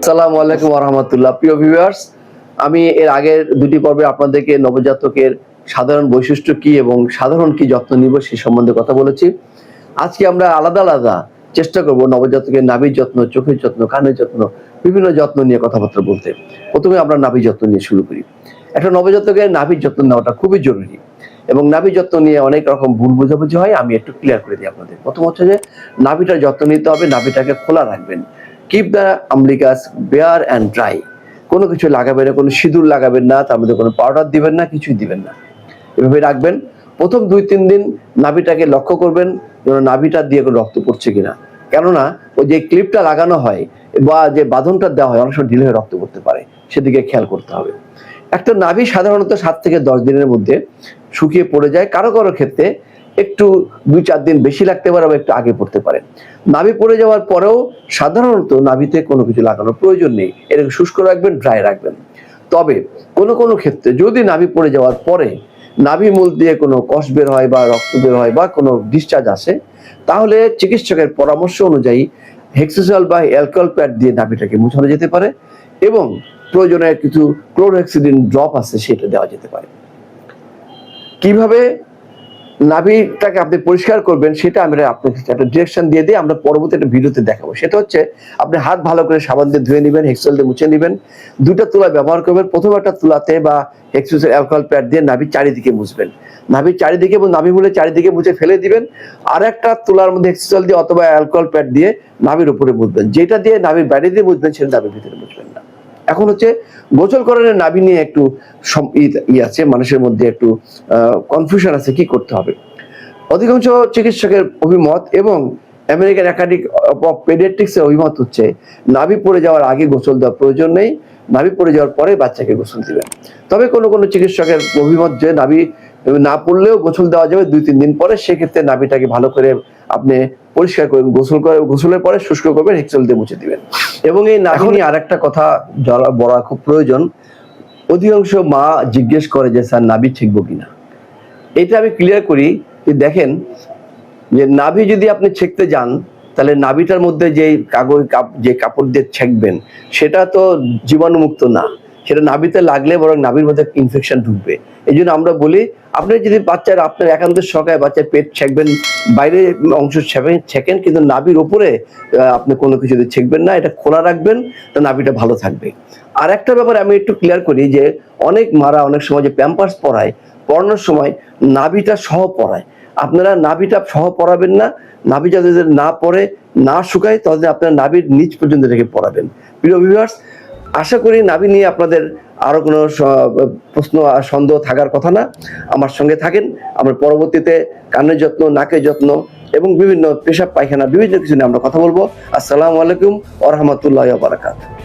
আসসালামু আলাইকুম ওয়া রাহমাতুল্লাহ। প্রিয় ভিউয়ার্স, আমি এর আগের দুটি পর্বে আপনাদেরকে নবজাতকের সাধারণ বৈশিষ্ট্য কি এবং সাধারণ কি যত্ন নিব সে সম্বন্ধে কথা বলেছি। আজকে আমরা আলাদা আলাদা চেষ্টা করব নবজাতকের নাভির যত্ন, চোখের যত্ন, কানের যত্ন, বিভিন্ন যত্ন নিয়ে কথাবার্তা বলতে। প্রথমে আমরা নাভির যত্ন নিয়ে শুরু করি। একটা নবজাতকের নাভির যত্ন নেওয়াটা খুবই জরুরি এবং নাভির যত্ন নিয়ে অনেক রকম ভুল বোঝাবুঝি হয়। আমি একটু ক্লিয়ার করে দিই আপনাদের। প্রথম হচ্ছে যে নাভিটার যত্ন নিতে হবে, নাভিটাকে খোলা রাখবেন। Keep the umbilicus bare and dry. কোনো কিছু লাগাবেন না, কোনো সিঁদুর লাগাবেন না, তার মধ্যে কোনো পাউডার দিবেন না, কিছুই দিবেন না। এভাবে রাখবেন। প্রথম 2-3 দিন নাভিটাকে লক্ষ্য করবেন যেন নাভিটা দিয়ে কোনো রক্ত পড়ছে কিনা। কেননা ওই যে ক্লিপটা লাগানো হয় বা যে বাঁধনটা দেওয়া হয় অনেক সময় ঢিলে হয়ে রক্ত পড়তে পারে, সেদিকে খেয়াল করতে হবে। একটা নাভি সাধারণত 7 থেকে 10 দিনের মধ্যে শুকিয়ে পড়ে যায়। কারো কারো ক্ষেত্রে একটু 2-4 দিন বেশি লাগতে পারে বা একটু আগে পড়তে পারে। নাভি পড়ে যাওয়ার পরেও সাধারণত নাভিতে কোনো কিছু লাগানোর প্রয়োজন নেই। এটাকে শুষ্ক রাখবেন, ড্রাই রাখবেন। তবে কোনো কোনো ক্ষেত্রে যদি নাভি পড়ে যাওয়ার পরে নাভি মূল দিয়ে কোনো কষ বের হয় বা রক্ত বের হয় বা কোনো ডিসচার্জ আসে, তাহলে চিকিৎসকের পরামর্শ অনুযায়ী হেক্সোসল বা অ্যালকোহল প্যাড দিয়ে নাভিটাকে মুছানো যেতে পারে এবং প্রয়োজনে কিছু ক্লোরহেক্সিডিন ড্রপ আছে সেটা দেওয়া যেতে পারে। কিভাবে নাভিটাকে আপনি পরিষ্কার করবেন সেটা আমরা আপনাকে একটা ডিরেকশন দিয়ে দিই, আমরা পরবর্তী একটা ভিডিওতে দেখাবো। সেটা হচ্ছে আপনি হাত ভালো করে সাবান দিয়ে ধুয়ে নেবেন, হেক্সল দিয়ে মুছে নেবেন, 2টা তুলা ব্যবহার করবেন। প্রথম একটা তুলাতে বা হেক্সোসল অ্যালকোহল প্যাড দিয়ে নাভির চারিদিকে মুছবেন, নাভির চারিদিকে এবং নাভি মূলের চারিদিকে মুছে ফেলে দিবেন। আর একটা তুলার মধ্যে হেক্সোসল দিয়ে অথবা অ্যালকোহল প্যাড দিয়ে নাভির উপরে মুছবেন। যেটা দিয়ে নাভির বাইরে দিয়ে মুছবেন সেটা নাভির ভিতরে মুছবেন না। এখন হচ্ছে গোসল করার নাভি নিয়ে একটু আছে, মানুষের মধ্যে একটু কনফিউশন আছে কি করতে হবে। অধিকাংশ চিকিৎসকের অভিমত এবং আমেরিকান একাডেমি অফ পেডিয়াট্রিক্স এর অভিমত হচ্ছে নাভি পড়ে যাওয়ার আগে গোসল দেওয়ার প্রয়োজন নেই, নাভি পড়ে যাওয়ার পরে বাচ্চাকে গোসল দিবেন। তবে কোনো কোনো চিকিৎসকের অভিমত যে নাভি না পড়লেও গোসল দেওয়া যাবে 2-3 দিন পরে, সেক্ষেত্রে নাভিটাকে ভালো করে আপনি পরিষ্কার করবেন, গোসলের পরে শুষ্ক করবেন, হেক্সল দিয়ে মুছে দিবেন। এবং এই নাভি নিয়ে আরেকটা কথা বলা খুব প্রয়োজন। অধিকাংশ মা জিজ্ঞেস করে যে স্যার নাভি ছেঁকবো কিনা। এটা আমি ক্লিয়ার করি যে দেখেন, যে নাভি যদি আপনি ছেঁকতে যান তাহলে নাভিটার মধ্যে যে কাপড় দিয়ে ছেঁকবেন সেটা তো জীবাণুমুক্ত না, সেটা নাভিতে লাগলে বরং নাভির মধ্যে ইনফেকশন ঢুকবে। এই জন্য আমরা বলি আপনি যদি আপনার একান্ত শখায় বাচ্চার পেট ছেঁকবেন, বাইরে অংশ ছেঁকেন, কিন্তু নাভির উপরে আপনি কোনো কিছু দিয়ে ছেঁকবেন না, এটা খোলা রাখবেন, তো নাভিটা ভালো থাকবে। আর একটা ব্যাপারে আমি একটু ক্লিয়ার করি যে অনেক মারা অনেক সময় যে প্যাম্পার্স পরানোর সময় নাভিটা সহ পরায়। আপনারা নাভিটা সহ পরাবেন না। নাভি যাতে না পরে না শুকায় তাহলে আপনারা নাভির নিচ পর্যন্ত রেখে পরাবেন। প্রিয় ভিউয়ার্স, আশা করি নাভি নিয়ে আপনাদের আরো কোনো প্রশ্ন আর সন্দেহ থাকার কথা না। আমার সঙ্গে থাকেন, আমরা পরবর্তীতে কানের যত্ন, নাকের যত্ন এবং বিভিন্ন পেশাব পায়খানা বিভিন্ন কিছু নিয়ে আমরা কথা বলবো। আসসালামু আলাইকুম ওয়া রাহমাতুল্লাহি ওয়া বারাকাতুহু।